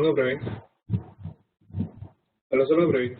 சொல்லுங்க பிரவீன். ஹலோ சொல்லுங்க Praveen.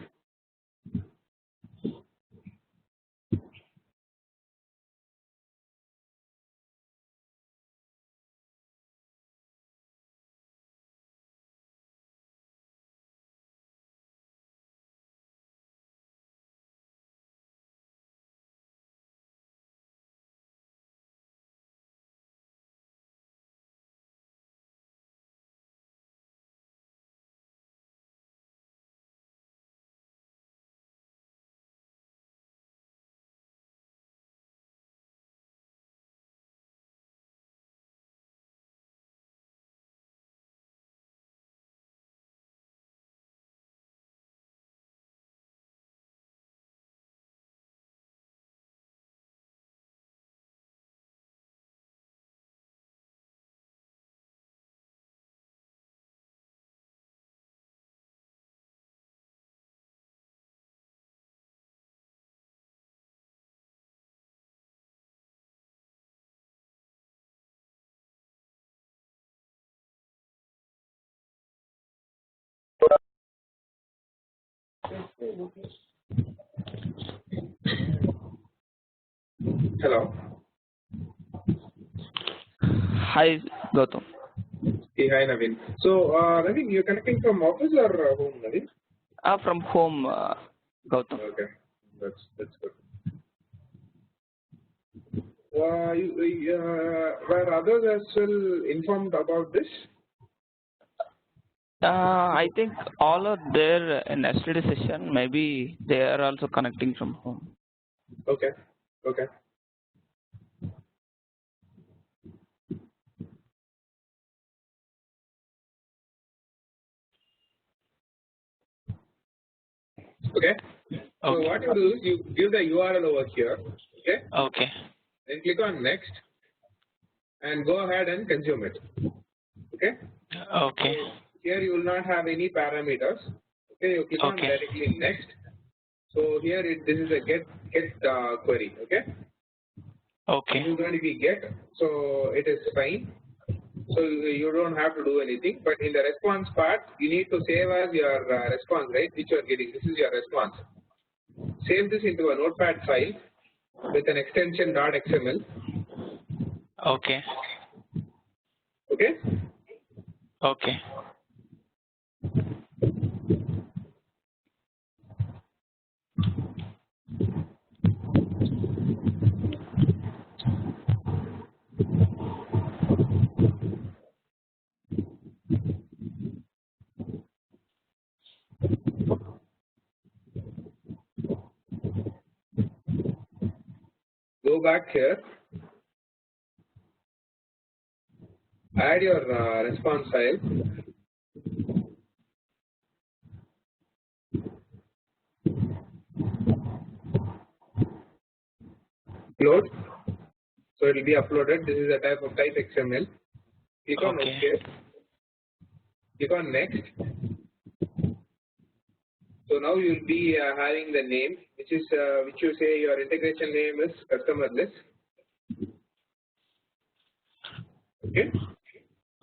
Hello. Hi, Gautam. Hey, hi Naveen. So Naveen, you're connecting from office or home, Naveen? From home, Gautam. Okay, that's good. Were others as well informed about this? I think all are there in yesterday's session. Maybe they are also connecting from home. Okay. Okay. Okay. So Okay. what you do is you give the URL over here. Okay. Okay. Then click on next and go ahead and consume it. Okay. Okay. So here you will not have any parameters. Okay. You click on Okay. directly next. So here this is a get query. Okay. Okay. This is going to be get. So it is fine. So you don't have to do anything. But in the response part, you need to save as your response, right? Which you are getting. This is your response. Save this into a notepad file with an extension .xml. Okay. Okay. Okay. Go back here. Add your response file. Upload. So it will be uploaded. This is a type of type XML. Click on Okay. OK. Click on next. So now you will be having the name, which you say your integration name is customer list. Okay.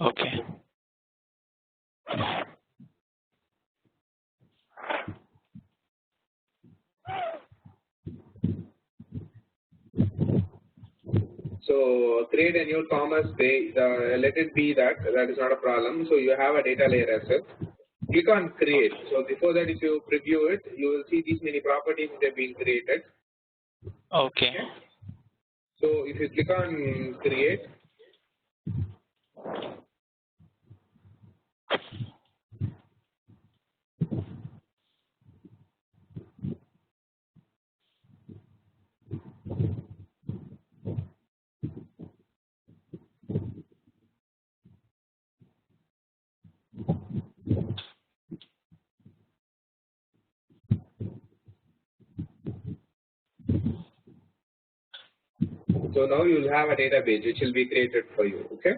Okay. So create a new commerce page. Let it be that is not a problem. So you have a data layer as well. Click on create. So before that, if you preview it, you will see these many properties that have been created. Okay. So if you click on create, so now you will have a database which will be created for you. Okay.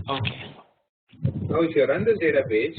Okay. Now if you run this database,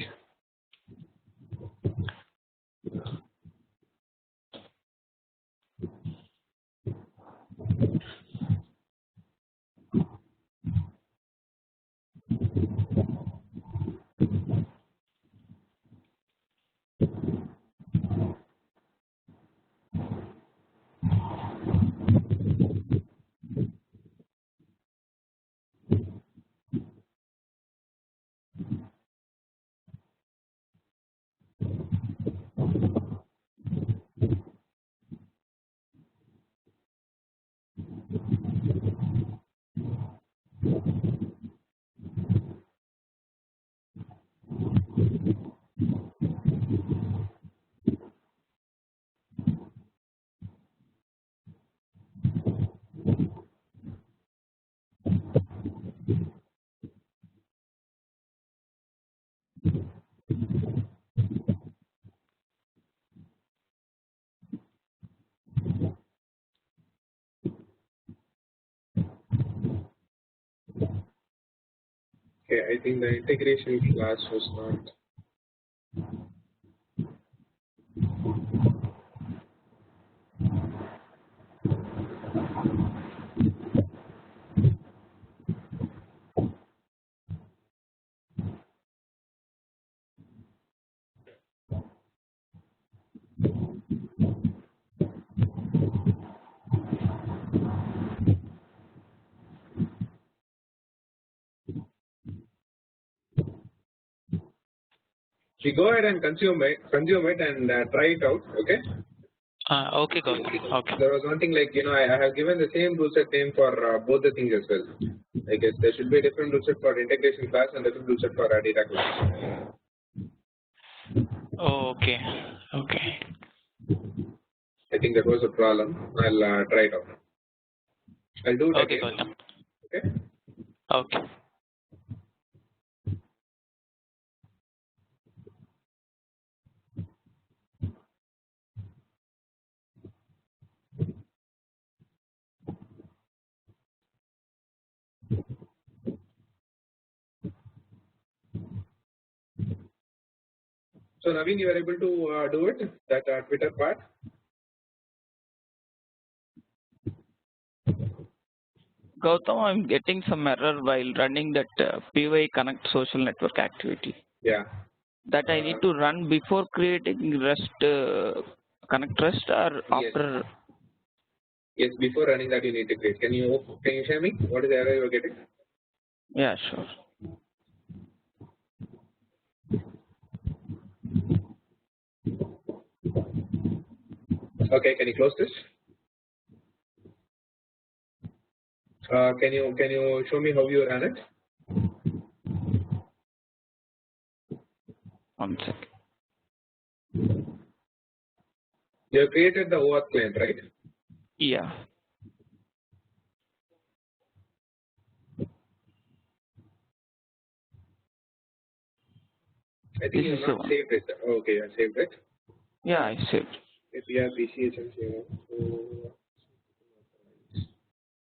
Okay, I think the integration class was not. We go ahead and consume it and try it out. Okay. Okay, Gautam. Okay. There was one thing like I have given the same rule set name for both the things as well. I guess there should be a different rule set for integration class and different rule set for data class. Oh, okay. Okay. I think that was a problem. I'll try it out. I'll do it Okay, again. Gautam. Okay. Okay. So Naveen, you were able to do it, that Twitter part? Gautam, I'm getting some error while running that PY Connect social network activity. Yeah. That I need to run before creating REST Connect REST or after? Yes, before running that you need to create. Can you share me? What is the error you are getting? Yeah, sure. Okay, can you close this? Can you show me how you run it? One second. You have created the OAuth client, right? Yeah. I think you have not saved it. Okay, you have saved it. Yeah, I saved. If you have PCH and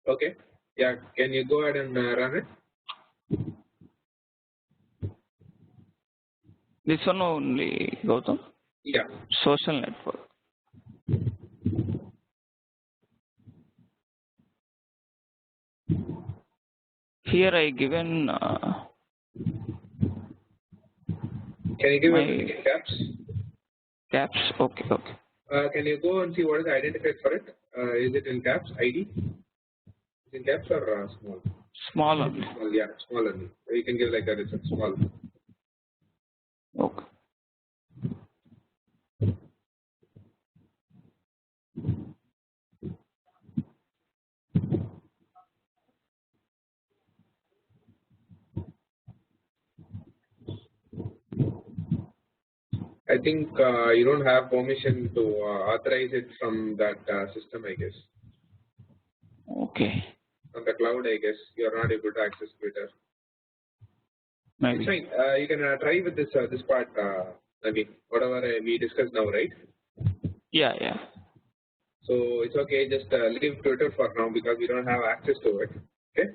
okay. Yeah, can you go ahead and run it? This one only, Gautam? Yeah. Social network. Here I given. Can you give everything in caps? Caps? Okay, okay. Can you go and see what is identified for it? Is it in caps, ID? Is it in caps or small? Small only. Small, yeah, small only. You can give like that, it's small. Okay. I think you don't have permission to authorize it from that system, I guess. Okay. On the cloud, I guess you are not able to access Twitter. Maybe. It's fine. You can try with this this part. I mean, whatever we discussed now, right? Yeah, yeah. So it's okay. Just leave Twitter for now because we don't have access to it. Okay.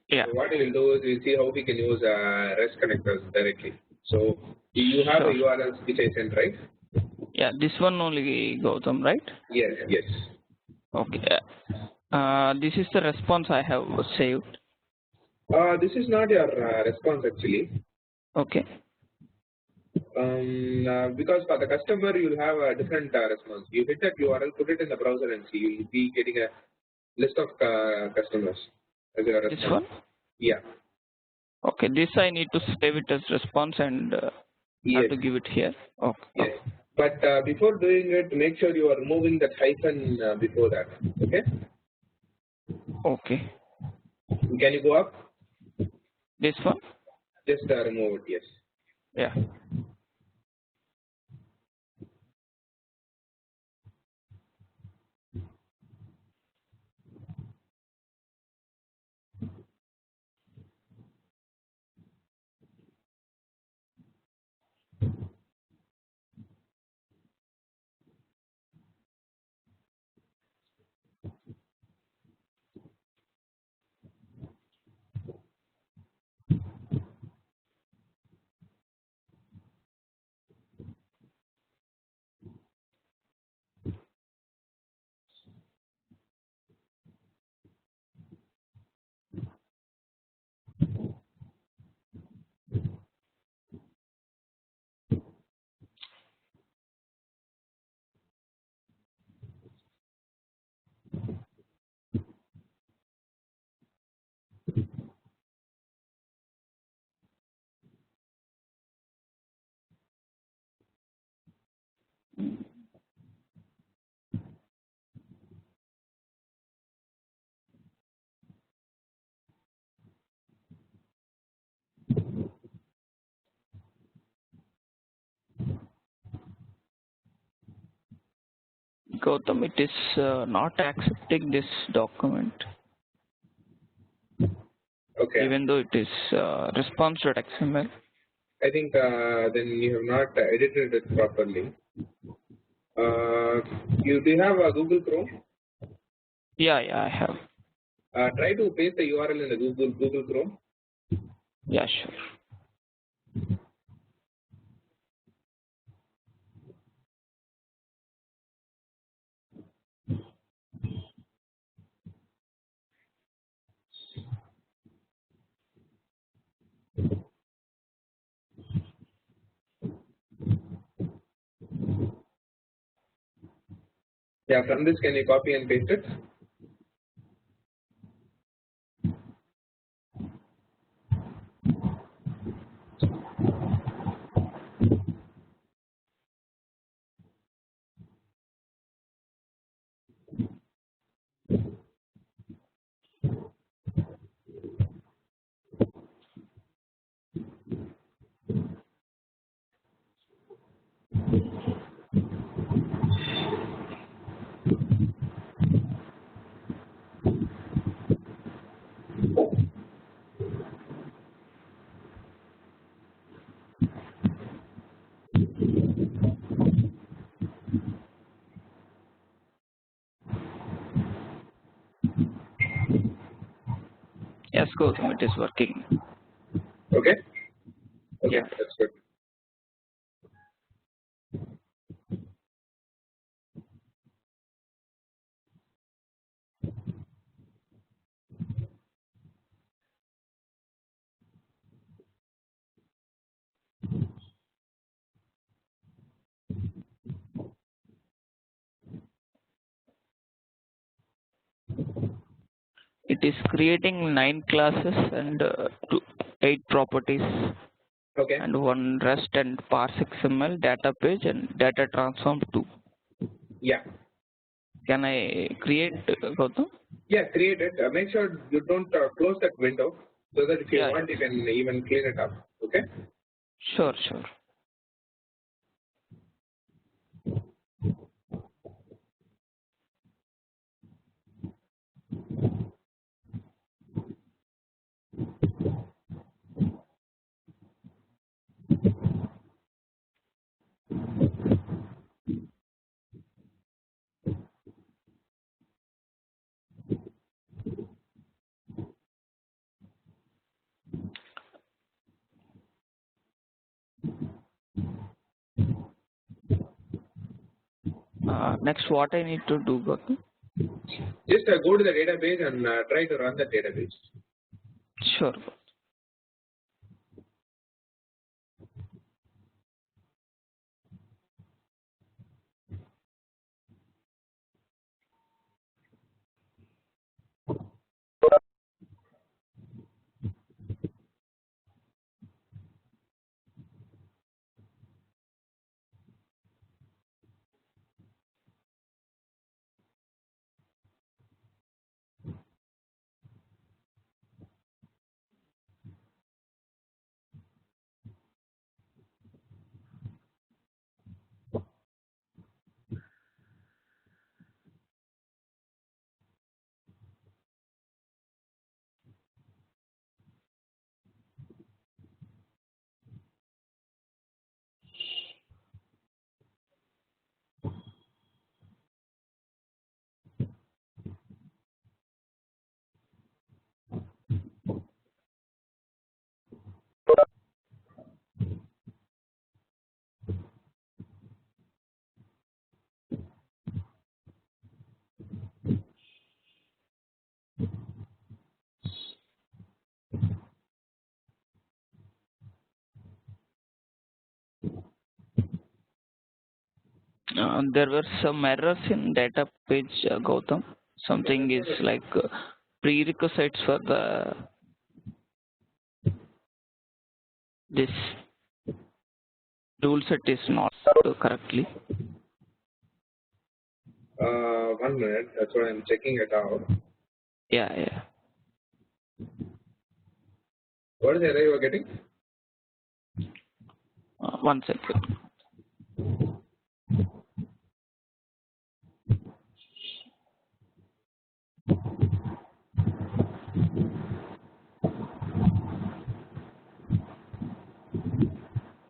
Yeah. So what we'll do is we'll see how we can use REST connectors directly. So you have the URLs which I sent, right? Yeah, this one only, Gautam, right? Yes, yes. Okay. This is the response I have saved. This is not your response actually. Okay. Because for the customer you'll have a different response. You hit that URL, put it in the browser and see. You'll be getting a list of customers as your response. This one? Yeah. Okay, this I need to save it as response and have to give it here. Okay. Yes. But before doing it, make sure you are removing that hyphen before that. Okay? Okay. Can you go up? This one? Just remove it, yes. Yeah. Gautam, it is not accepting this document, Okay. even though it is response.xml. I think then you have not edited it properly. Do you have a Google Chrome? Yeah, I have. Try to paste the URL in the Google Chrome. Yeah, sure. Yeah, from this can you copy and paste it? Yes, Gautam, it is working. Okay. Okay, Yeah. that's good. It is creating 9 classes and 8 properties Okay. and one REST and parse XML data page and data transform 2. Yeah. Can I create, Gautam? Yeah, create it. Make sure you don't close that window so that if you Yeah, want, you can even clean it up. Okay. Sure. Next, what I need to do, Gautam? Just go to the database and try to run the database. Sure. There were some errors in data page, Gautam. Something is like prerequisites for this rule set is not correctly. 1 minute. That's what I'm checking it out. Yeah. What is the error you are getting? 1 second.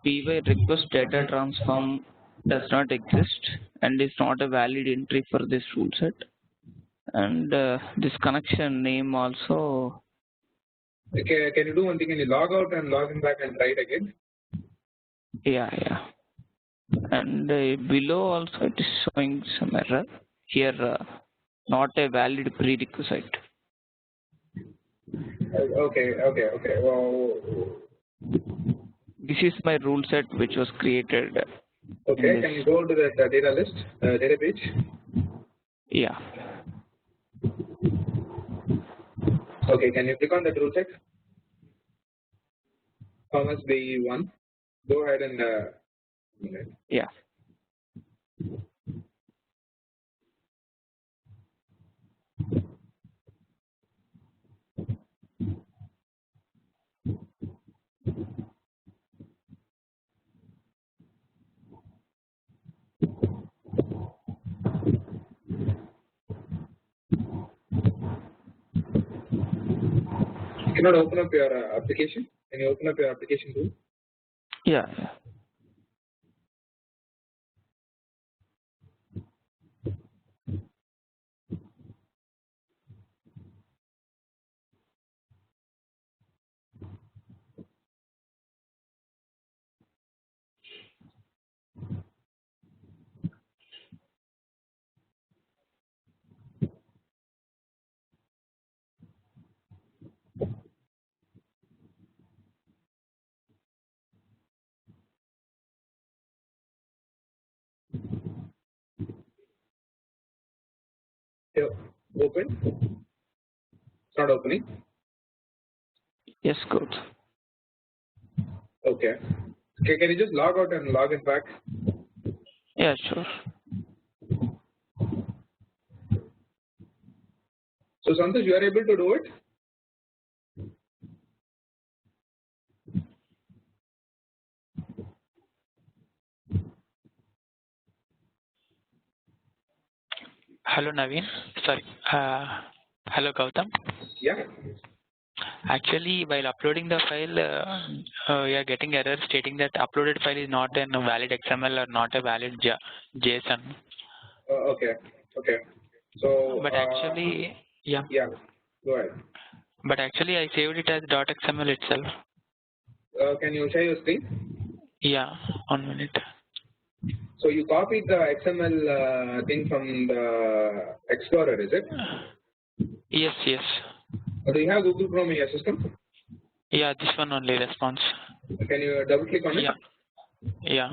PY request data transform does not exist and is not a valid entry for this rule set. And this connection name also. Okay, can you do one thing? Can you log out and log in back and try it again? Yeah. And below also it is showing some error. Here, not a valid prerequisite. Okay. Well, this is my rule set which was created. Okay, can you go to the data list, data page? Yeah. Okay, can you click on the rule set? Thomas B1. Go ahead and. Yeah. You cannot open up your application. Can you open up your application too? Yeah. Yeah. Open. It's not opening. Yes, good. Okay. Can you just log out and log in back? Yeah, sure. So Santosh, you are able to do it? Hello Naveen, sorry. Hello Gautam. Yeah. Actually, while uploading the file, we are getting error stating that uploaded file is not a valid XML or not a valid JSON. Okay. So. But actually, yeah. Yeah. Go ahead. But actually, I saved it as .xml itself. Can you share your screen? Yeah, 1 minute. So you copied the XML thing from the Explorer, is it? Yes. Do you have Google Chrome in your system? Yeah, this one only response. Can you double click on it? Yeah.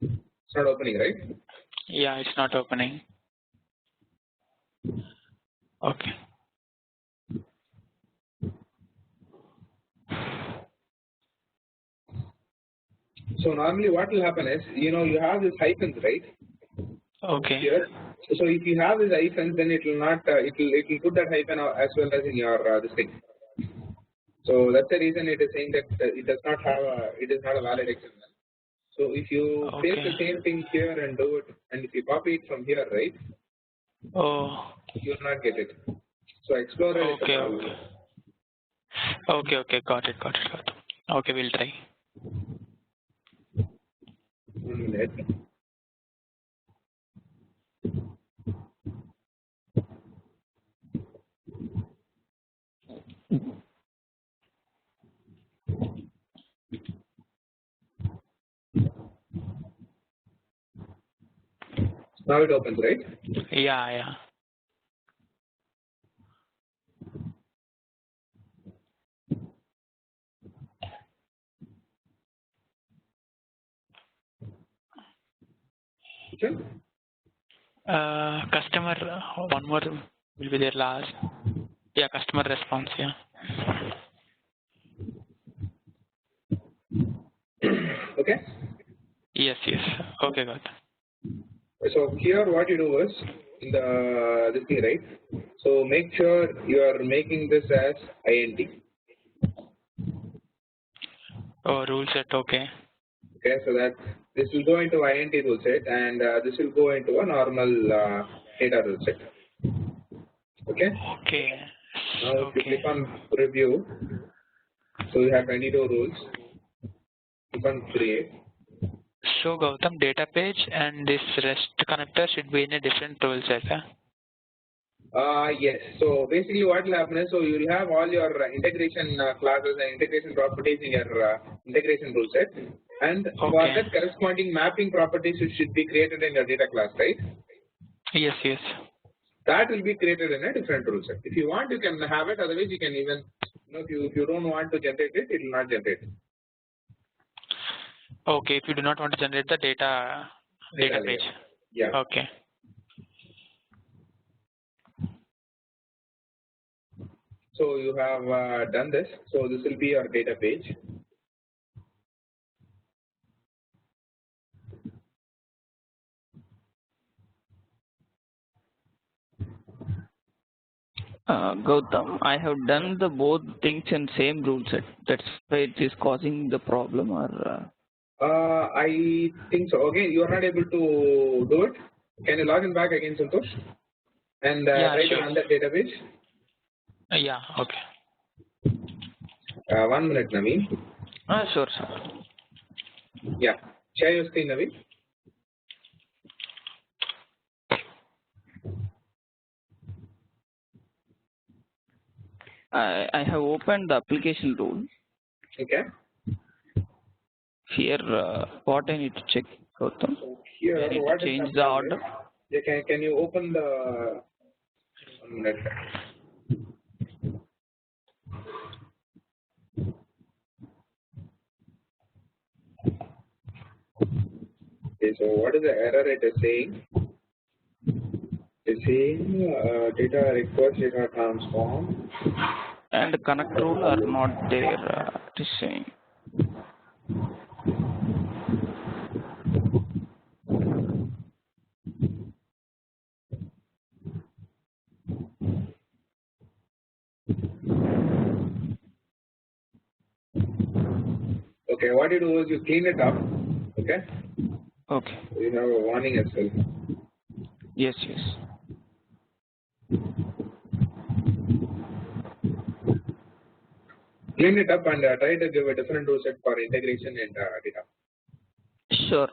It's not opening, right? Yeah, it's not opening. Okay. So normally what will happen is, you have these hyphens, right? Okay. Here. So if you have these hyphens, then it will not, it will put that hyphen as well as in your this thing. So that's the reason it is saying that it does not have it is not a valid XML. So if you paste the same thing here and do it, and if you copy it from here, right? Oh. You will not get it. So Explorer is the problem. Okay. Got it. Okay, we'll try. 1 minute. Now it opens, right? Yeah. Which one? Customer, one more will be there last. Yeah, customer response, yeah. Okay. Yes. Okay, got it. So here what you do is, in this thing, right? So make sure you are making this as INT. Oh, rule set, okay. Okay, so that this will go into INT rule set, and this will go into a normal data rule set. Okay. Okay. Now if you click on review, so you have 22 rules. Click on create. So Gautam, data page and this REST connector should be in a different rule set. Yes. So basically, what will happen is, so you will have all your integration classes and integration properties in your integration rule set, and for that corresponding mapping properties which should be created in your data class, right? Yes. That will be created in a different rule set. If you want, you can have it. Otherwise, you can even, if you don't want to generate it, it will not generate it. Okay. If you do not want to generate the data page. Yeah. Okay. So you have done this. So this will be your data page. Gautam, I have done the both things in same rule set. That's why it is causing the problem, or? I think so. Again, you are not able to do it. Can you log in back again, Santosh? And try to run that database. Yeah. Okay. 1 minute, Naveen. Sure, sir. Yeah. Share your screen, Naveen. I have opened the application rule. Okay. Here, what I need to check, Gautam? Here, I need what to change the order. Yeah, can you open the 1 minute? Okay, so what is the error it is saying? It's saying data request, data transform. And the connect rule are not there, it is saying. Okay, what you do is you clean it up. Okay. Okay. You have a warning as well. Yes. Clean it up and try to give a different rule set for integration and data. Sure.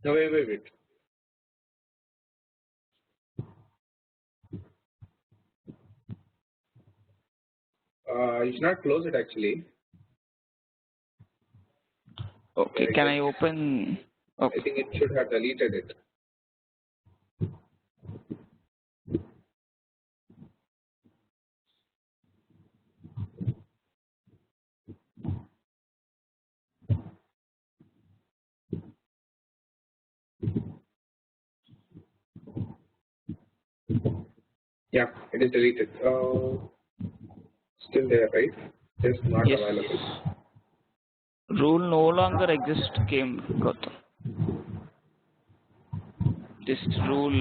No, wait. You should not close it actually. Okay, can I open? Okay. I think it should have deleted it. Yeah, it is deleted. Still there, right? Just not available. Rule no longer exists came, Gautam. This rule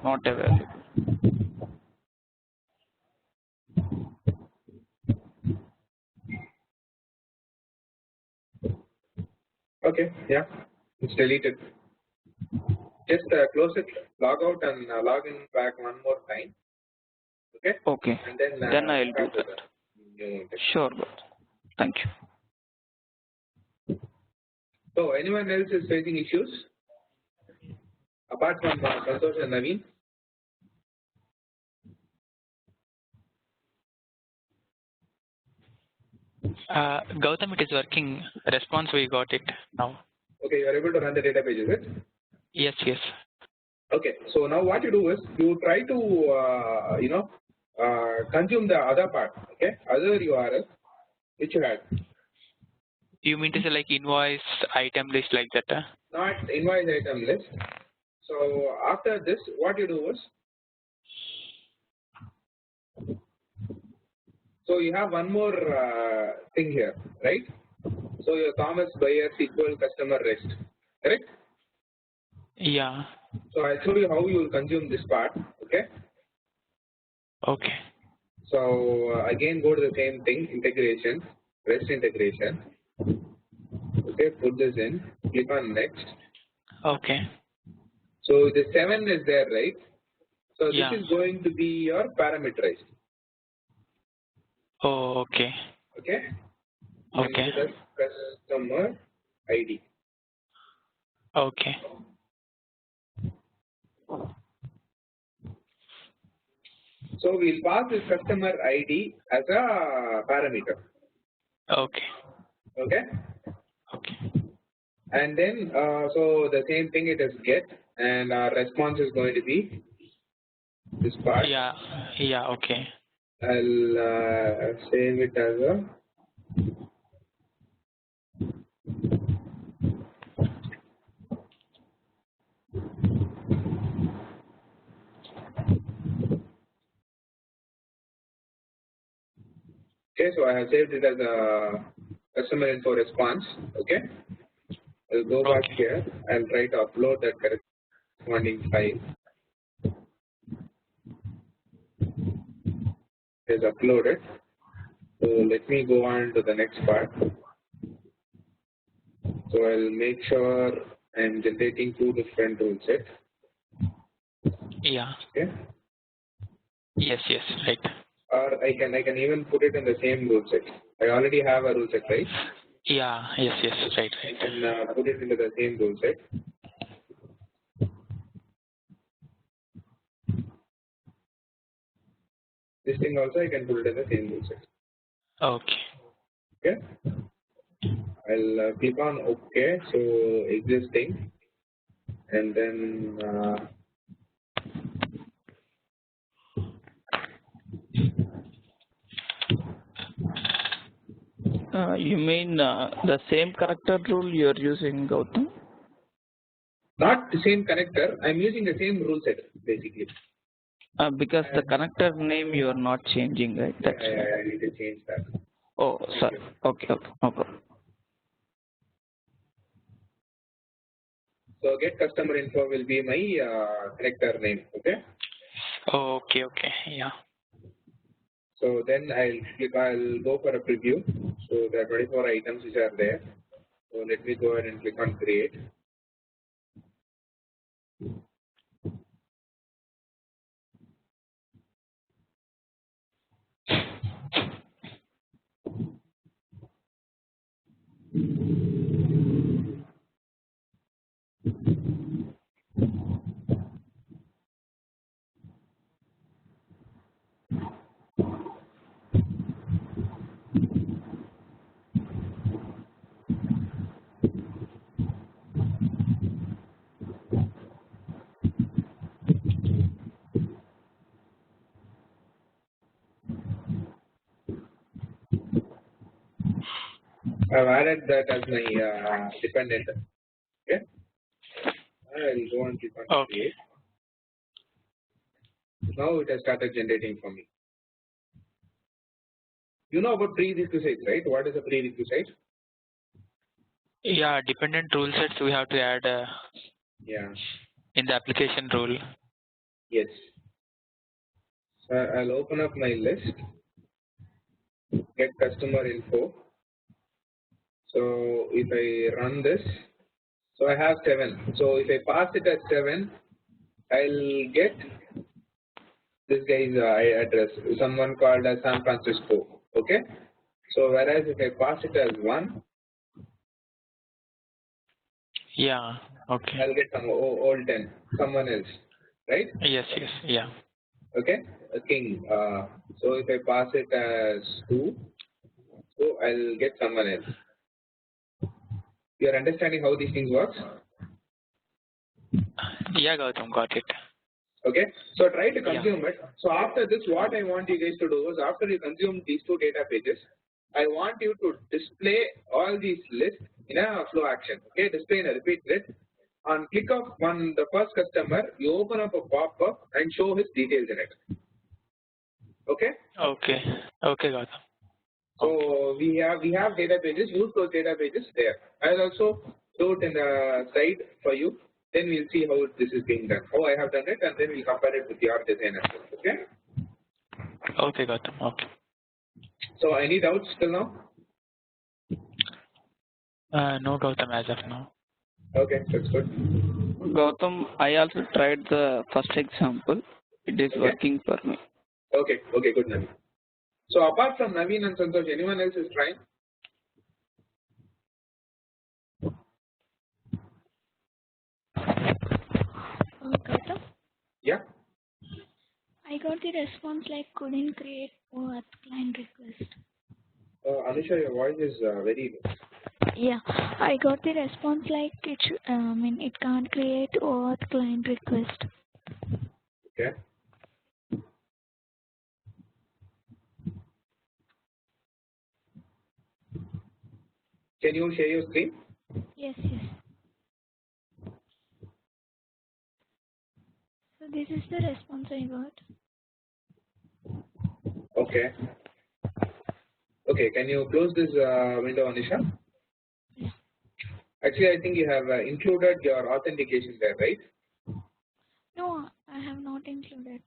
not available. Okay, yeah, it's deleted. Just close it, log out and log in back one more time. Okay? Okay. And then I'll do that. Sure, Gautam. Thank you. So anyone else is facing issues? Apart from Santosh and Naveen? Gautam, it is working. Response, we got it now. Okay, you are able to run the database, is it? Yes. Okay, so now what you do is you try to consume the other part, okay, other URL which you had. You mean to say like invoice item list like that? Not invoice item list. So after this, what you do is, so you have one more thing here, right? So your commerce buyers equal customer rest, correct? Yeah. So I'll show you how you will consume this part, okay? Okay. So again, go to the same thing, integration, REST integration. Okay, put this in, click on next. Okay. So the 7 is there, right? So Yeah. this is going to be your parameterized. Oh, okay. Okay? Okay. And the customer ID. Okay. So we'll pass this customer ID as a parameter. Okay. Okay? Okay. And then, so the same thing, it is get, and our response is going to be this part. Yeah. Yeah. Okay. I'll save it as a okay, so I have saved it as a customer info response. Okay, I'll go back here and try to upload that corresponding file. It is uploaded. So let me go on to the next part. So I'll make sure I'm generating 2 different rule sets. Yeah. Okay. Yes. Yes. Right. Or I can even put it in the same rule set. I already have a rule set, right? Yeah. Yes. Yes. Right. I Right. can put it into the same rule set. This thing also I can put it in the same rule set. Okay. Okay. I'll click on OK. So existing, and then You mean the same character rule you are using, Gautam? not the same connector. I'm using the same rule set basically. Because the connector name you are not changing, right? That's I need to change that. Oh, sorry. Okay. Okay. No problem. So get customer info will be my connector name. Okay. Okay. Okay. Yeah. So then I'll go for a preview. So there are 24 items which are there. So let me go ahead and click on create. I've added that as my dependent. Okay. I'll go and click on create. Now it has started generating for me. You know about prerequisites, right? What is a prerequisite? Yeah. Dependent rule sets we have to add Yeah. in the application rule. Yes. So I'll open up my list. Get customer info. So if I run this, so I have 7. So if I pass it as 7, I'll get this guy's address. Someone called as San Francisco. Okay. So whereas if I pass it as 1, Yeah. Okay. I'll get some old 10, someone else, right? Yes. Yes. Yeah. Okay, a king. So if I pass it as 2, so I'll get someone else. You are understanding how these things work? Yeah, Gautam, got it. Okay, so try to consume it. So after this, what I want you guys to do is after you consume these 2 data pages, I want you to display all these lists in a flow action. Okay, display in a repeat list. On click of the first customer, you open up a pop-up and show his details in it. Okay. Okay. Okay, Gautam. So we have data pages. Use those data pages there. I'll also do it in the slide for you. Then we'll see how this is being done, how I have done it, and then we'll compare it with your design as well. Okay. Okay, Gautam. Okay. So any doubts till now? No, Gautam, as of now. Okay, that's good. Gautam, I also tried the first example. It is working for me. Okay, good, Naveen. So apart from Naveen and Santosh, anyone else is trying? Gautam? Yeah. I got the response like couldn't create OAuth client request. Anusha, your voice is very low. Yeah, I got the response like it can't create OAuth client request. Okay. Can you share your screen? Yes. So this is the response I got. Okay. Okay, can you close this window, Anisha? Yeah. Actually, I think you have included your authentication there, right? No, I have not included.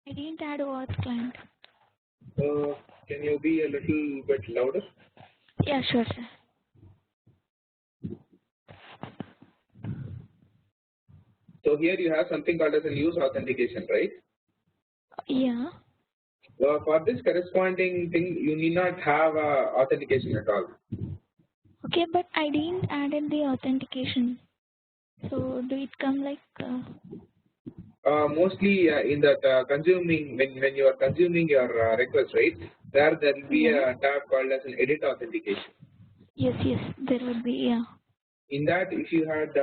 I didn't add OAuth client. Can you be a little bit louder? Yeah, sure, sir. So here you have something called as a use authentication, right? Yeah. For this corresponding thing, you need not have authentication at all. Okay, but I didn't add in the authentication. So do it come like? Mostly in that consuming when you are consuming your request, right? There will be a tab called as an edit authentication. Yes, there would be, yeah. In that, if you had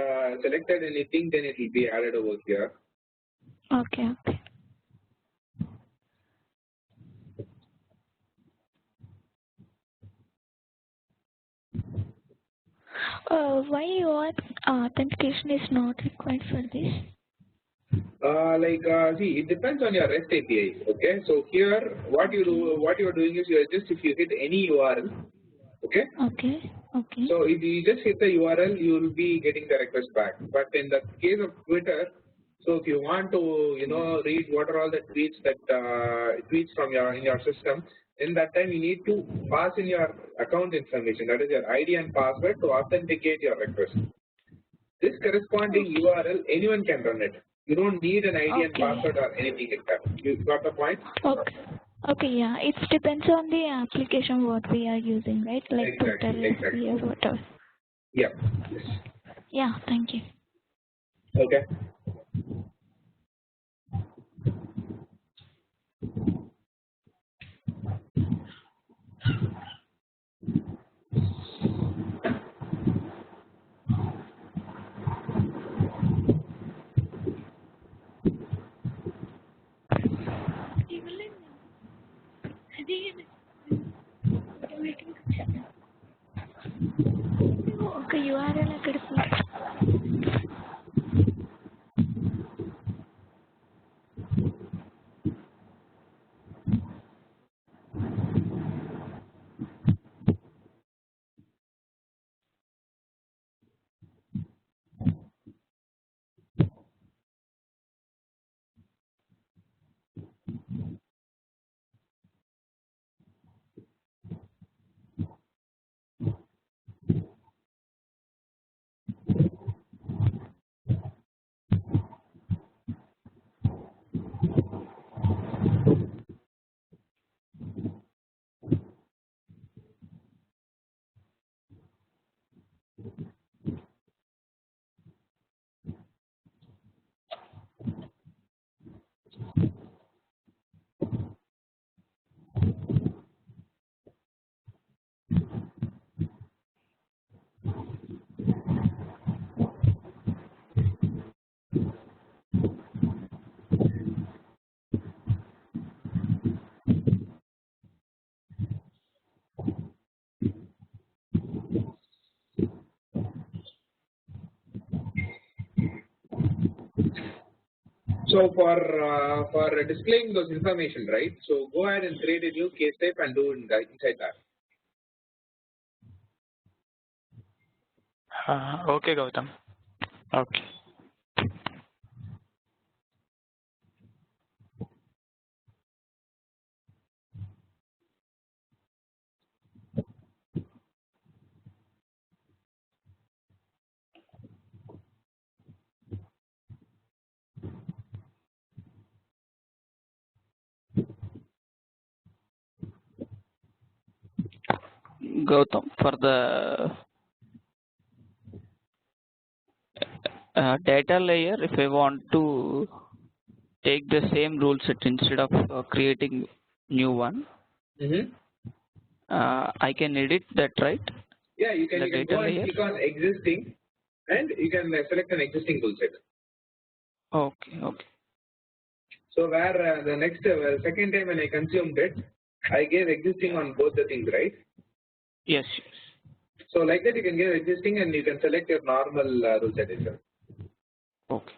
selected anything, then it will be added over here. Okay. Why your authentication is not required for this? See, it depends on your REST APIs. Okay, so here what you are doing is if you hit any URL, okay. Okay. So if you just hit the URL, you will be getting the request back. But in the case of Twitter, so if you want to read what are all the tweets from in your system, in that time you need to pass in your account information, that is your ID and password, to authenticate your request. This corresponding URL, anyone can run it. You don't need an ID and password or anything like that. You got the point? Okay, yeah. It depends on the application what we are using, right? Like Exactly. Twitter, or whatever. Yeah. Yes. Yeah, thank you. Okay. Okay, URL అక్కడ So for displaying those information, right? So go ahead and create a new case type and do it inside that. Okay, Gautam. Okay. Gautam, for the data layer, if I want to take the same rule set instead of creating new one, I can edit that, right? Yeah, you can go and click on existing, and you can select an existing rule set. Okay, okay. So where the next second time when I consumed it, I gave existing on both the things, right? Yes, yes. So like that you can give existing and you can select your normal rule set itself. Okay.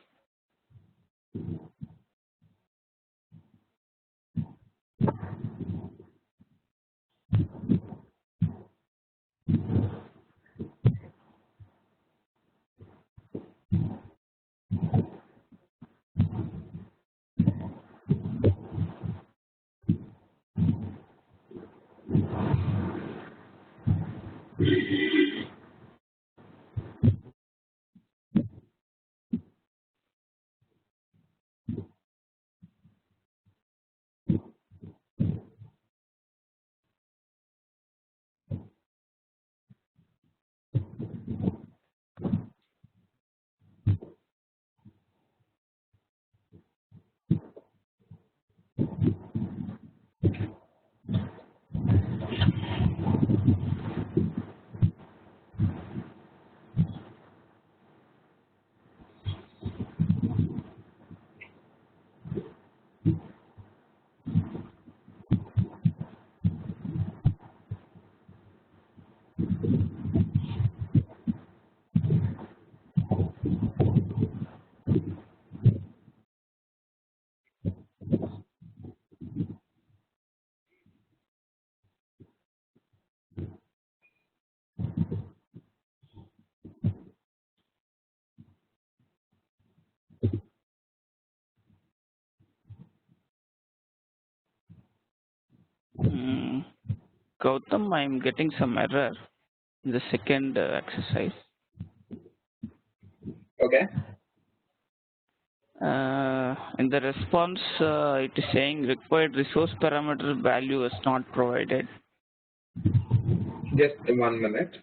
Gautam, I'm getting some error in the second exercise. Okay. In the response, it is saying required resource parameter value is not provided. Just 1 minute.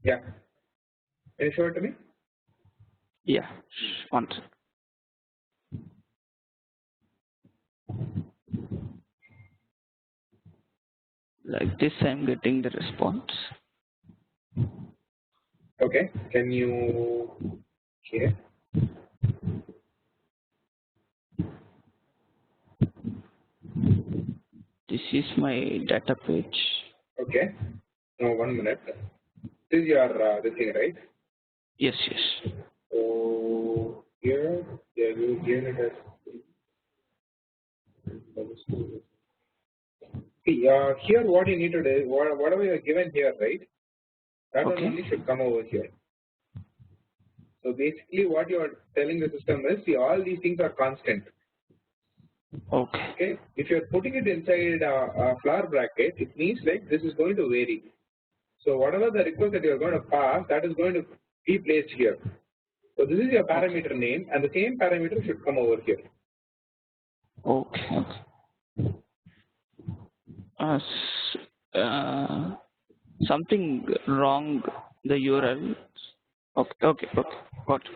Yeah. Can you show it to me? Yeah, one second. Like this, I'm getting the response. Okay. Can you? Okay. This is my data page. Okay. No, 1 minute. This is your this thing, right? Yes, yes. So here, yeah, you given it as. See, here what you need to do, whatever you are given here, right? That one only should come over here. So basically, what you are telling the system is, see, all these things are constant. Okay. Okay. If you are putting it inside a flower bracket, it means like this is going to vary. So whatever the request that you are going to pass, that is going to be placed here. So this is your parameter name, and the same parameter should come over here. Okay. Something wrong. The URL. Okay. Got it.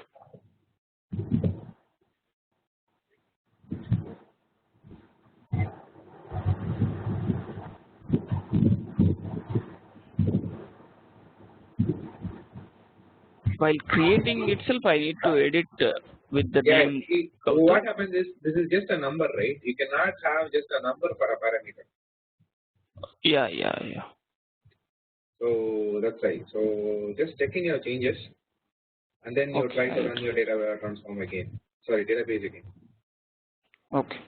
While creating itself, I need to edit with the Yeah, name what Gautam. happens is this is just a number, right? You cannot have just a number for a parameter. Yeah. So that's right. So just checking your changes, and then you try to run your data transform again. Sorry, database again. Okay.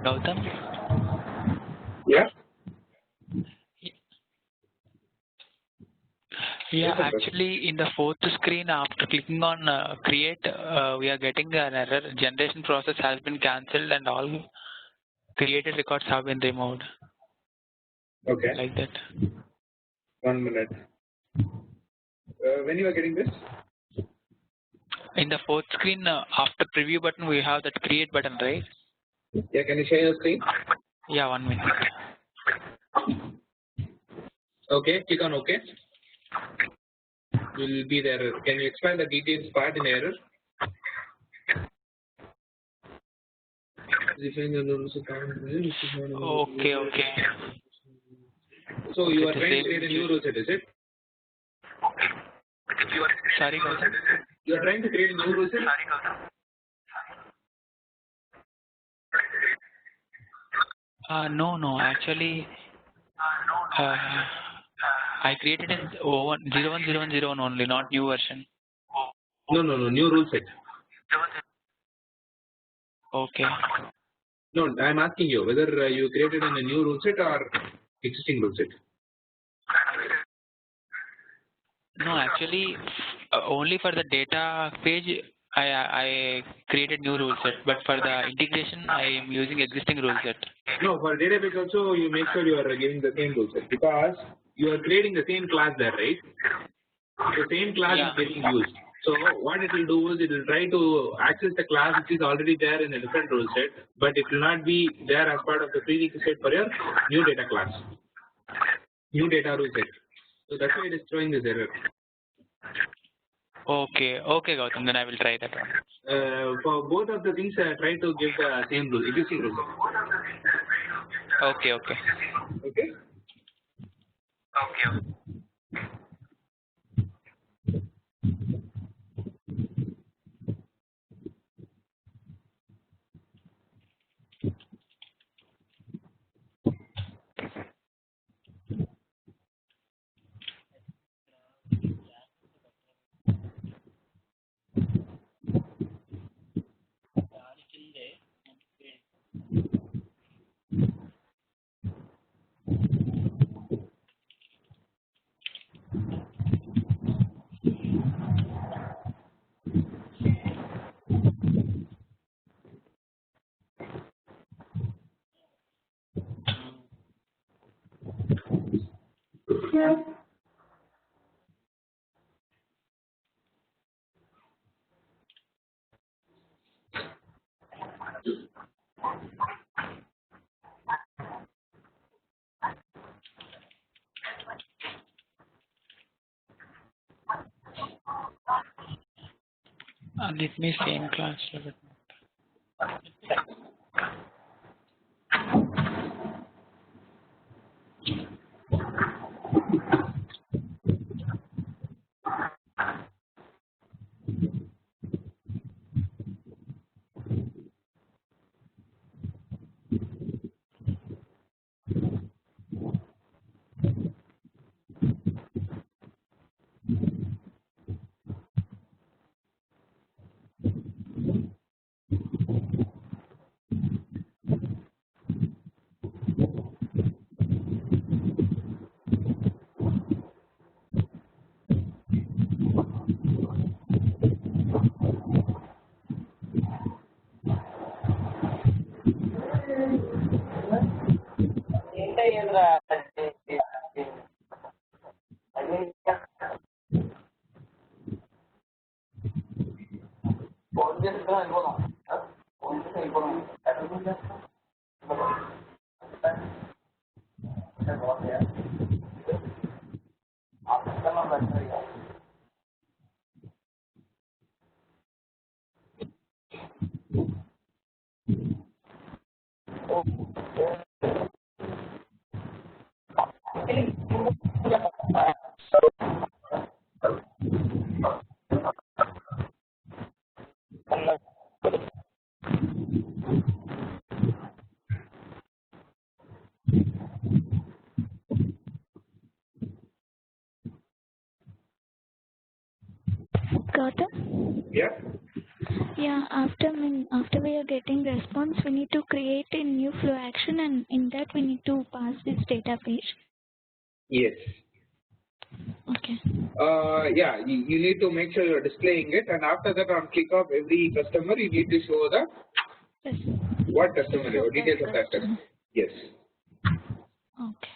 Gautam? Yeah. Yeah, actually in the fourth screen after clicking on create, we are getting an error. Generation process has been cancelled and all created records have been removed. Okay. Like that. 1 minute. When you are getting this? In the fourth screen after preview button we have that create button, right? Yeah, can you share your screen? Yeah, 1 minute. Okay, click on OK. Will be there. Can you explain the details part in error? Okay. So you are Okay, trying to create a new rule set, is it? Sorry, Gautam? You are trying to create a new rule set? No. Actually, I created in 01010 only, not new version. No, new rule set. Okay. No, I am asking you whether you created in a new rule set or existing rule set. No, actually, only for the data page, I created new rule set, but for the integration, I am using existing rule set. No, for database also you make sure you are giving the same rule set because you are creating the same class there, right? The same class is getting used. So what it will do is it will try to access the class which is already there in a different rule set, but it will not be there as part of the prerequisite for your new data class, new data rule set. So that's why it is throwing this error. Okay, Gautam, then I will try that one. For both of the things, try to give the same rule, existing rule set. Okay. Okay? Let me same class. Gautam? Yeah. Yeah, after we are getting response, we need to create a new flow action, and in that we need to pass this data page. Yes. Okay. Yeah, you need to make sure you're displaying it, and after that, on click of every customer, you need to show the Yes. what customer, Of or that details of that customer. customer. Yes. Okay.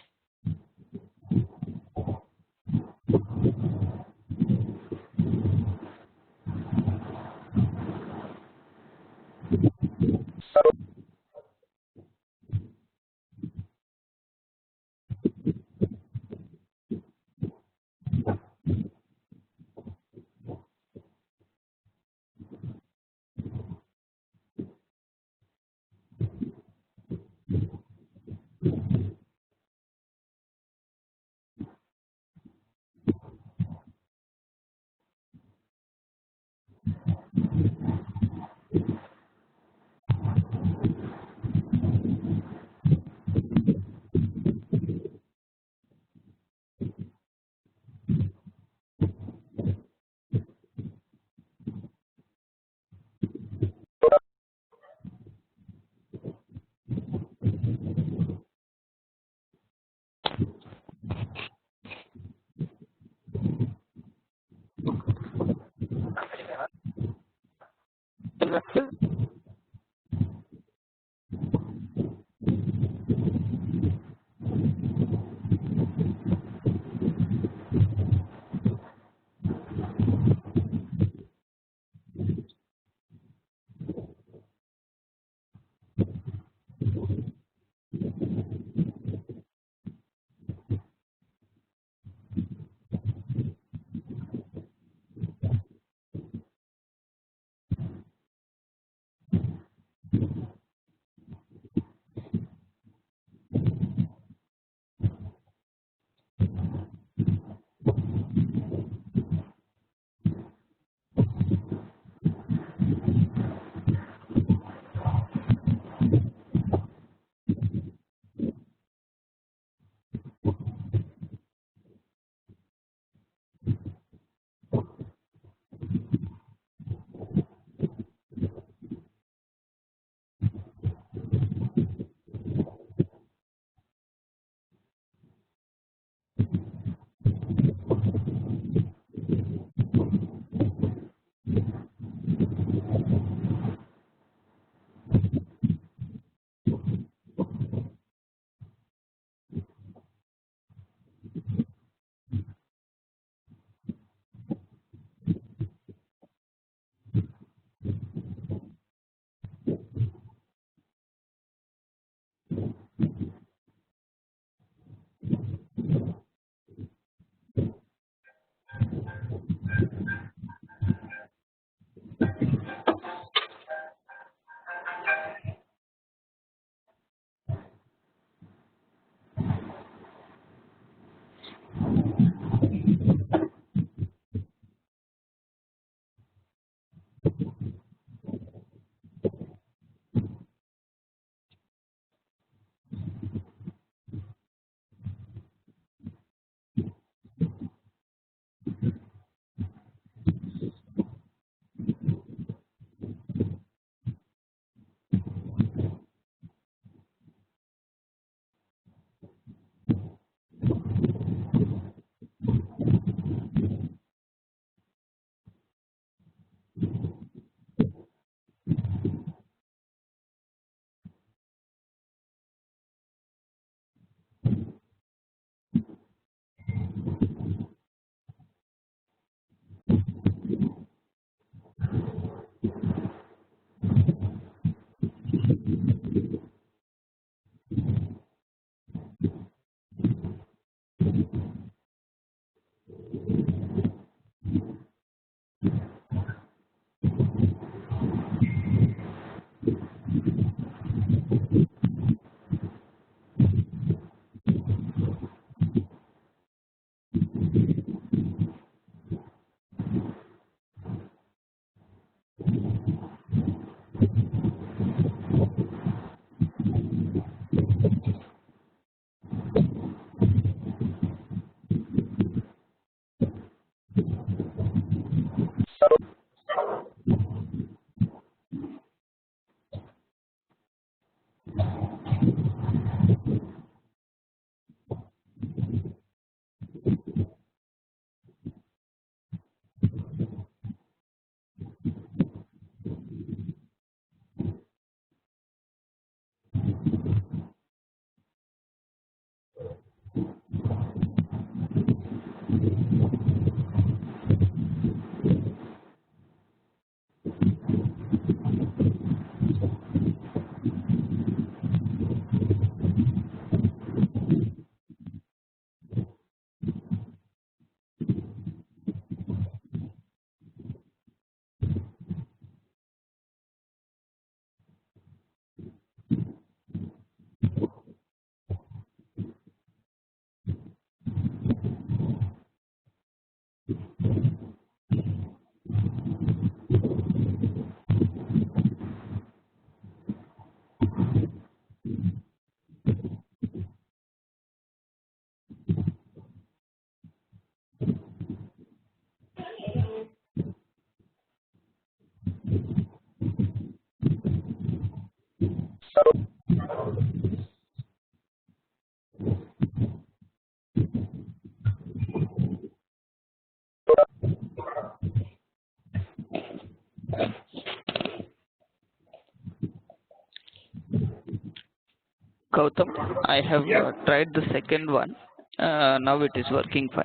Gautam, I have tried the second one. Now it is working fine.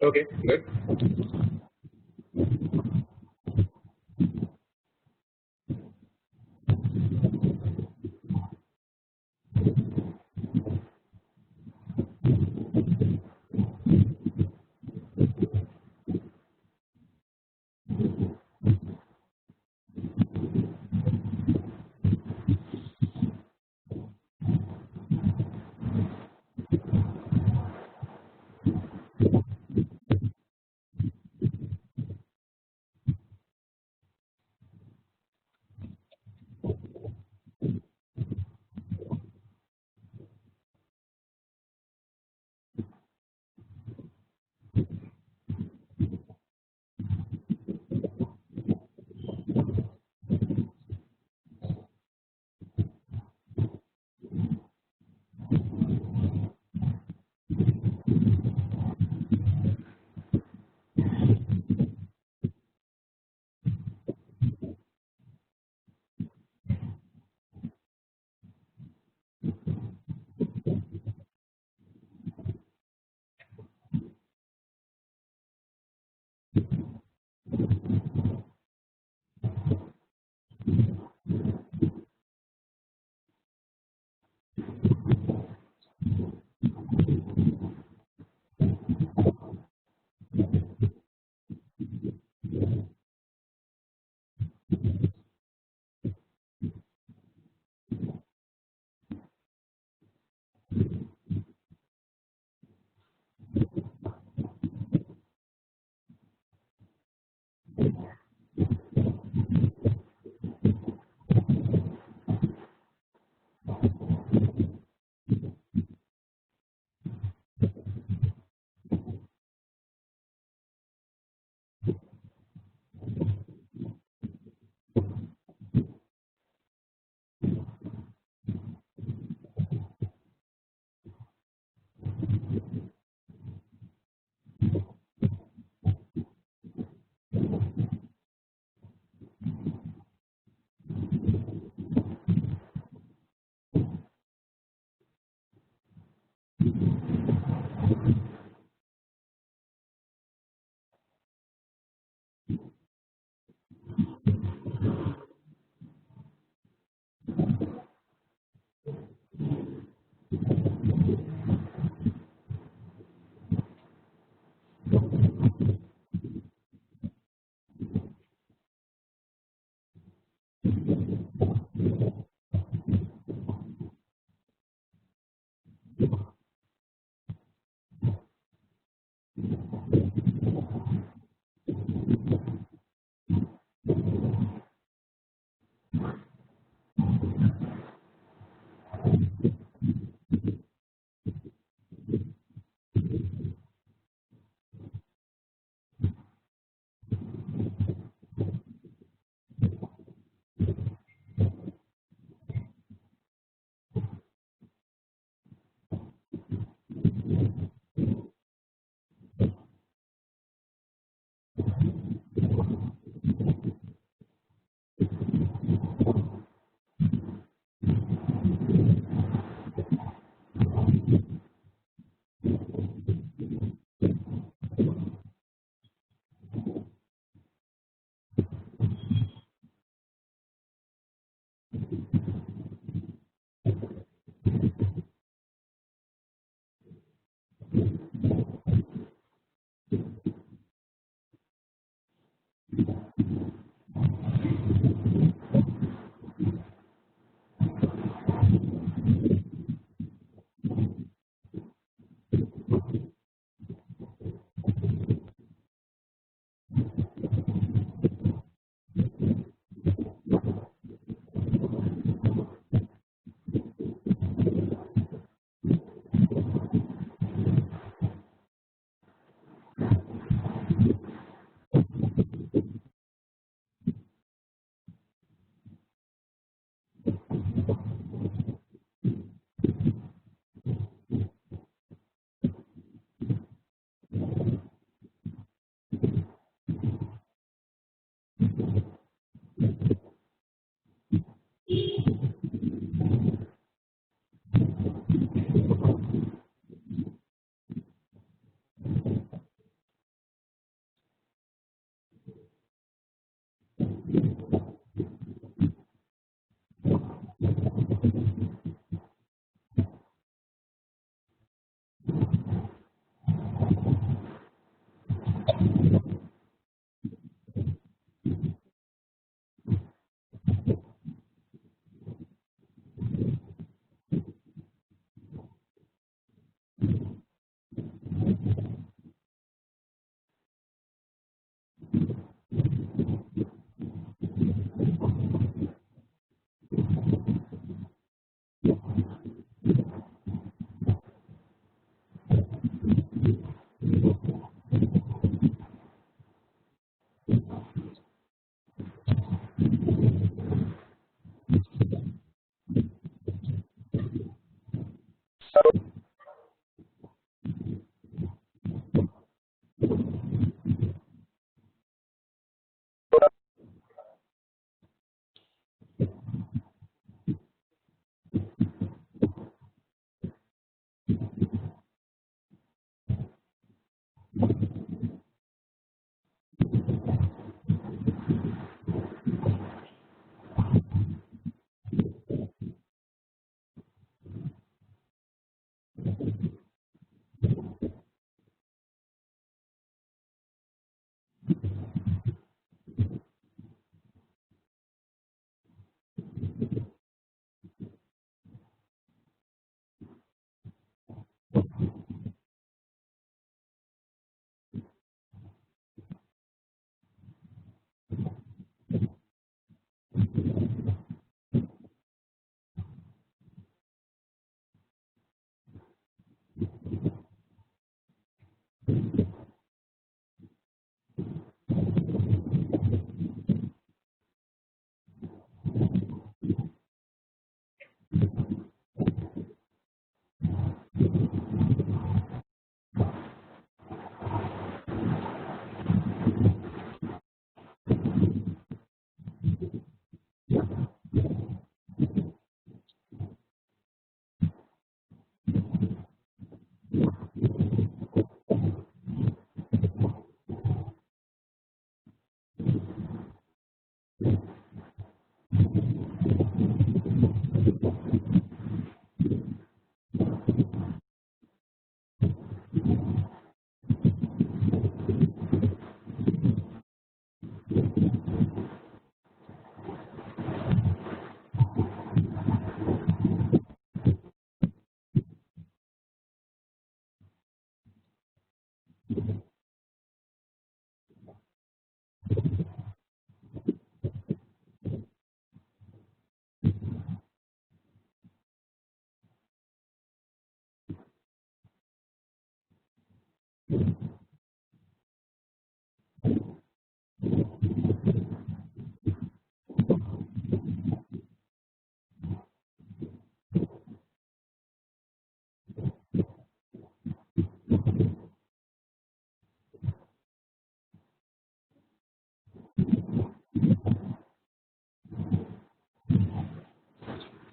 Okay, good.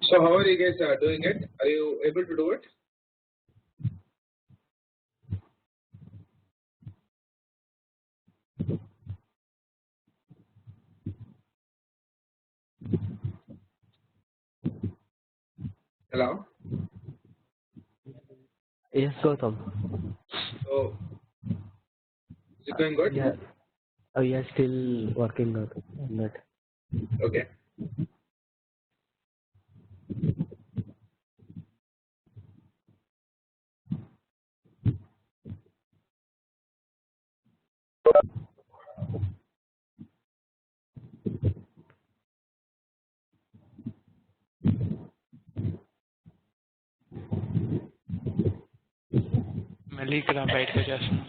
So how are you guys doing it? Are you able to do it? Hello? Yes, Gautam. So, is it going good? Yeah. We are still working on that. Okay. మళ్ళీ ఇక్కడ బయటకు వచ్చేస్తున్నాం.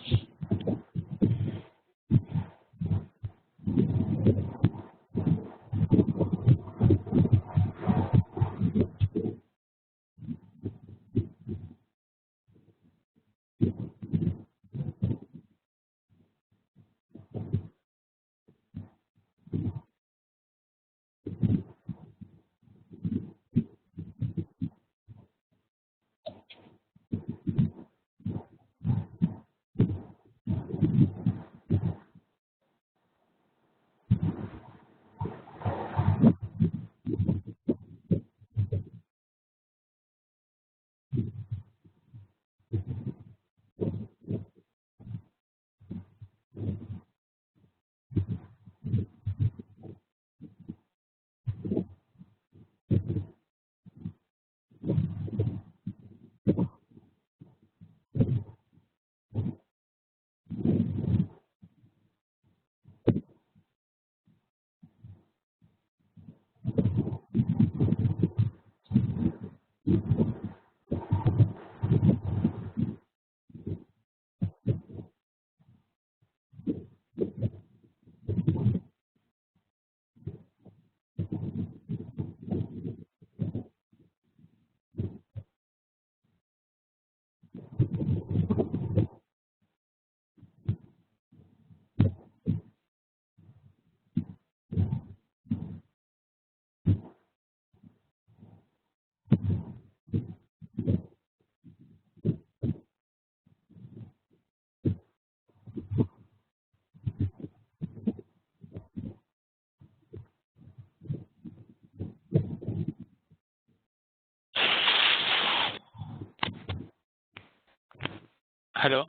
Hello.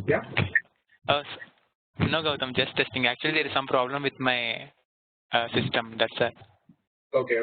Yeah. No, Gautam, just testing. Actually, there is some problem with my system. That's it. Okay.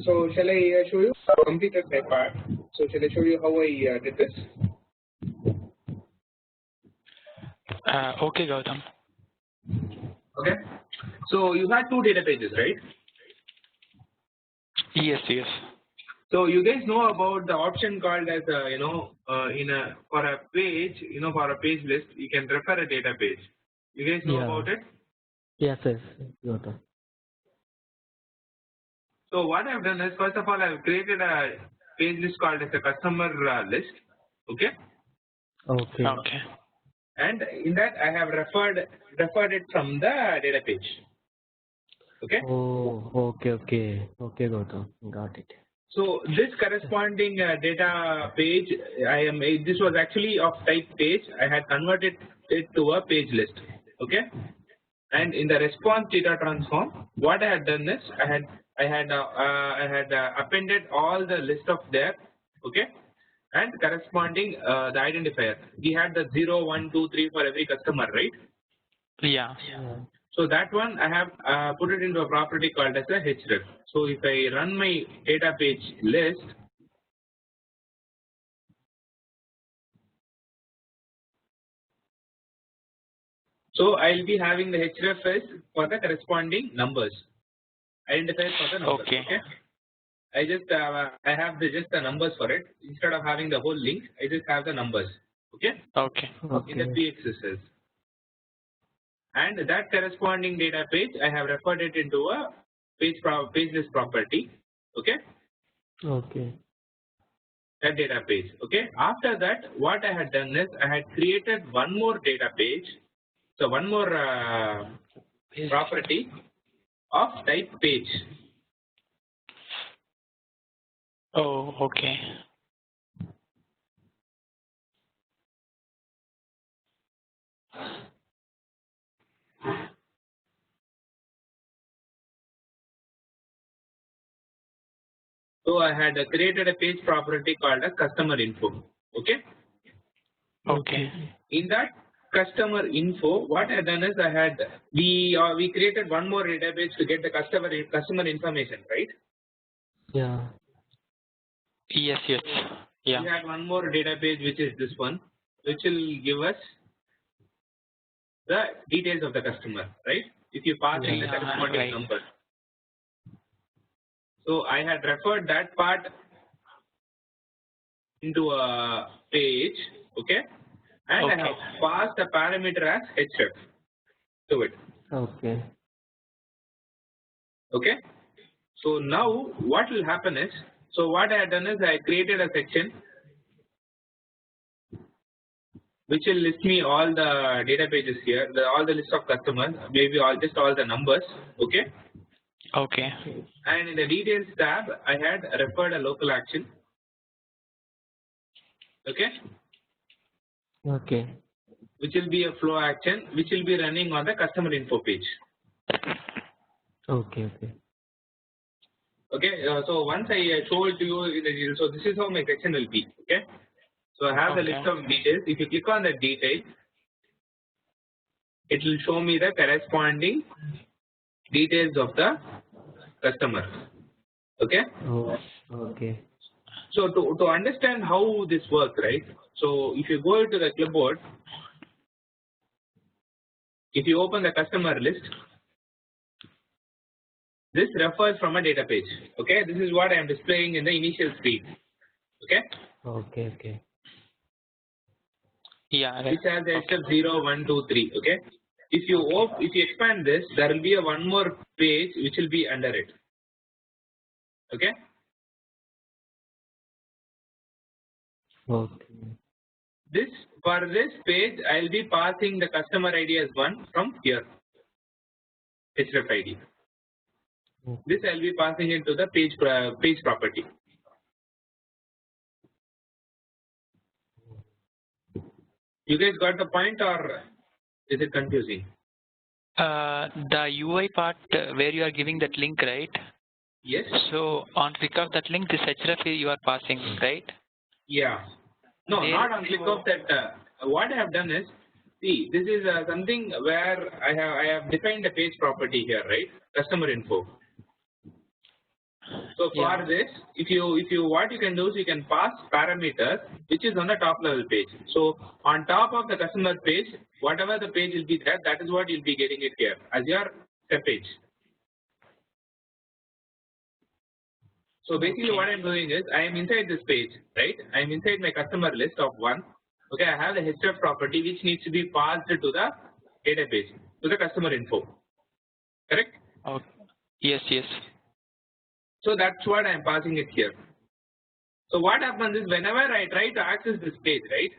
So shall I show you? I've completed my part. So shall I show you how I did this? Okay, Gautam. Okay. So you had 2 data pages, right? Yes. So you guys know about the option called as for a page, for a page list, you can refer a data page. You guys know about it? Yes. Got it. So what I've done is, first of all, I've created a page list called as a customer list. Okay. Okay. And in that I have referred it from the data page. Okay. Oh, okay, Gautam. Got it. So this corresponding data page, this was actually of type page. I had converted it to a page list. Okay. And in the response data transform, what I had done is I had appended all the list of there. Okay. And corresponding the identifier. We had the 0, 1, 2, 3 for every customer, right? Yeah. So that one I have put it into a property called as a href. So if I run my data page list, so I'll be having the href is for the corresponding numbers, identifiers for the numbers. Okay. I just I have just the numbers for it. Instead of having the whole link, I just have the numbers. Okay. In the pxss. And that corresponding data page, I have referred it into a page list property. Okay. That data page. Okay. After that, what I had done is I had created one more data page. So one more property of type page. Oh, okay. So I had created a page property called as customer info. Okay. In that customer info, what I had done is we created one more database to get the customer information, right? Yeah. Yes. Yeah. We had one more data page, which is this one, which will give us the details of the customer, right? If you pass in the Yeah, corresponding right. number. So I had referred that part into a page, okay? And I have passed the parameter as href to it. Okay. Okay? So now what will happen is, so what I had done is I created a section which will list me all the data pages here, all the list of customers, maybe just all the numbers, okay? Okay. And in the details tab, I had referred a local action, okay? Okay. Which will be a flow action, which will be running on the customer info page. Okay. Okay. Okay, so once I show it to you, so this is how my section will be, okay? So I have the list of details. If you click on the detail, it will show me the corresponding details of the customer, okay? Oh, okay. So to understand how this works, right? So if you go to the clipboard, if you open the customer list, this refers from a data page, okay? This is what I am displaying in the initial screen, okay? Okay. Okay. Yeah, right. Which has the step 0, 1, 2, 3, okay? If you expand this, there will be a one more page which will be under it, okay? Okay. For this page, I will be passing the customer ID as 1 from here, href ID. This I will be passing it to the page property. You guys got the point, or is it confusing? The UI part where you are giving that link, right? Yes. So on click of that link, this href you are passing, right? Yeah. No, There, not on click of that. What I have done is, see, this is something where I have defined the page property here, right? Customer info. So for this, if you what you can do is you can pass parameters which is on the top level page. So on top of the customer page, whatever the page will be there, that is what you'll be getting it here as your step page. So basically what I'm doing is I am inside this page, right? I am inside my customer list of 1. Okay, I have the href property which needs to be passed to the database, to the customer info. Correct? Okay. Yes, yes. So that's what I am passing it here. So what happens is whenever I try to access this page, right?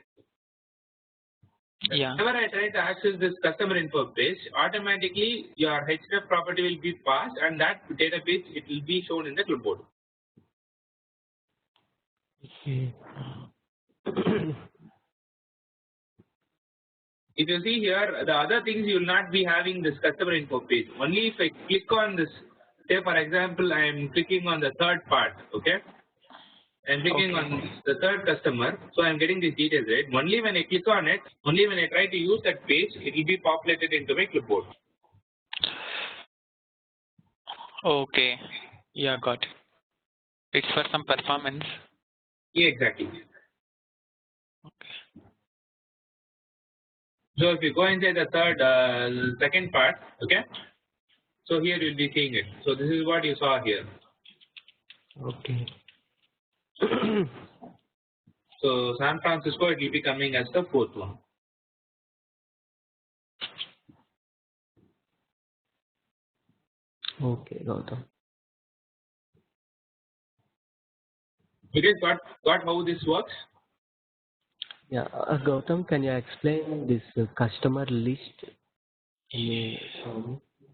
Yeah. Whenever I try to access this customer info page, automatically your href property will be passed and that database it will be shown in the clipboard. Okay. If you see here, the other things you will not be having this customer info page. Only if I click on this, say for example, I am clicking on the third part, okay? I am clicking on the third customer, so I am getting these details, right? Only when I click on it, only when I try to use that page, it will be populated into my clipboard. Okay. Yeah, got it. It's for some performance. Yeah, exactly. So if you go inside the second part, okay? So here you'll be seeing it. So this is what you saw here. Okay. So San Francisco, it will be coming as the fourth one. Okay, Gautam. You guys got how this works? Yeah, Gautam, can you explain this customer list? Yeah.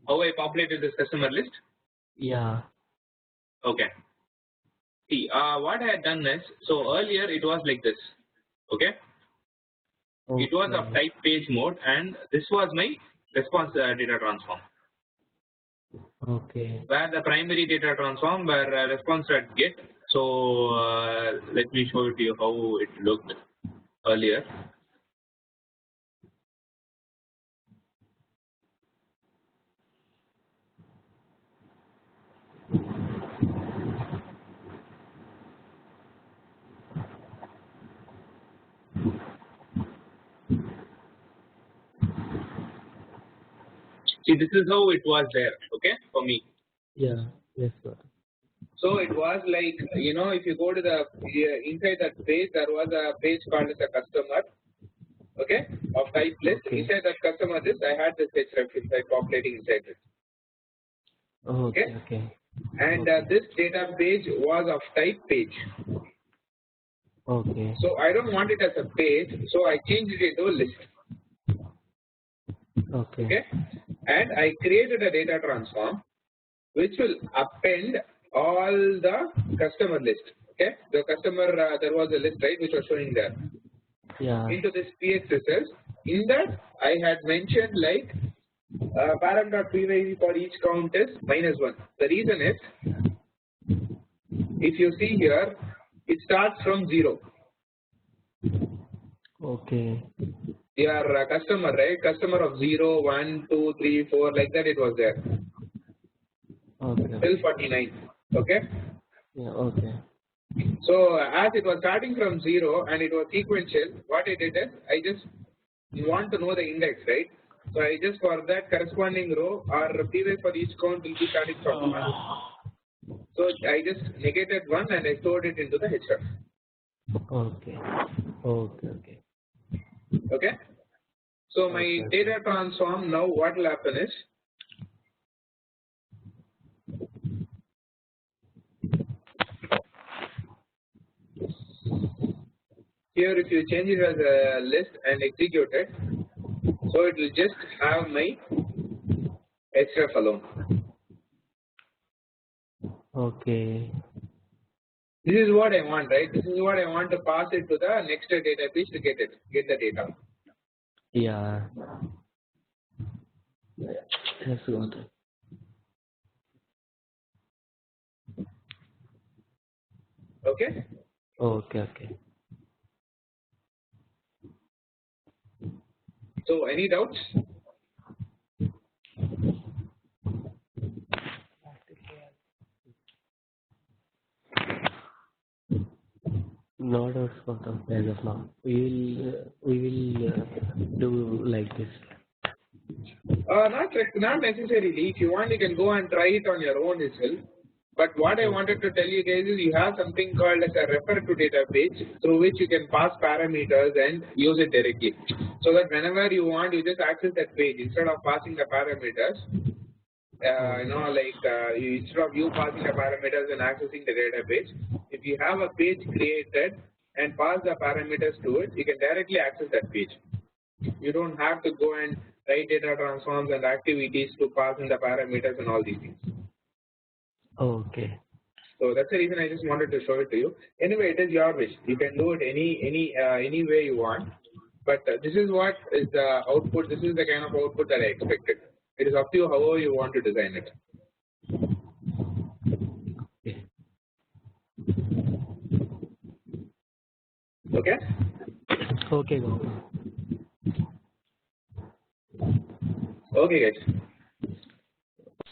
How I populated this customer list? Yeah. Okay. See, what I had done is, so earlier it was like this, okay? It was of type page mode and this was my response data transform. Okay. Where the primary data transform where response.get. So let me show it to you how it looked earlier. See, this is how it was there, okay, for me. Yeah, yes, Gautam. So it was like, if you go to the inside that page, there was a page called as a customer, okay, of type list. Okay. Inside that customer list, I had this href inside populating inside it. Okay, okay. And this data page was of type page. Okay. So I don't want it as a page, so I changed it into a list. Okay. And I created a data transform which will append all the customer list. Okay. The customer, there was a list, right, which was showing there. Yeah. Into this px results. In that, I had mentioned like param.py for each count is -1. The reason is, if you see here, it starts from 0. Okay. Your customer, right? Customer of 0, 1, 2, 3, 4, like that it was there. Okay. Till 49. Okay? Yeah, okay. So, as it was starting from 0 and it was sequential, what I did is, I just want to know the index, right? So, I just for that corresponding row or py for each count will be starting from 1. So, I just negated 1 and I stored it into the href. Okay. Okay, okay. Okay? So, my data transform now what will happen is, here if you change it as a list and execute it, so it will just have my href alone. Okay. This is what I want, right? This is what I want to pass it to the next data page to get the data. Yeah. Yes, Gautam. Okay? Okay, okay. So, any doubts? No doubts, Gautam, as of now. We will do like this. Not necessarily. If you want, you can go and try it on your own as well. But what I wanted to tell you guys is you have something called as a refer to data page through which you can pass parameters and use it directly. So that whenever you want, you just access that page instead of passing the parameters. Instead of you passing the parameters and accessing the database, if you have a page created and pass the parameters to it, you can directly access that page. You don't have to go and write data transforms and activities to pass in the parameters and all these things. Okay. So that's the reason I just wanted to show it to you. Anyway, it is your wish. You can do it any way you want. But this is what is the output. This is the kind of output that I expected. It is up to you however you want to design it. Okay? Okay, Gautam. Okay, guys.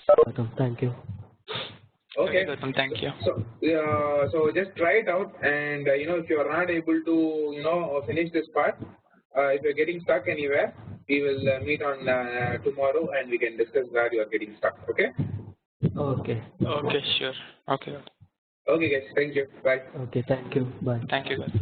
Gautam, thank you. Okay. Gautam, thank you. So just try it out, and if you are not able to finish this part, if you are getting stuck anywhere, we will meet on tomorrow, and we can discuss where you are getting stuck. Okay? Okay. Okay, sure. Okay. Okay, guys. Thank you. Bye. Okay, thank you. Bye. Thank you, guys.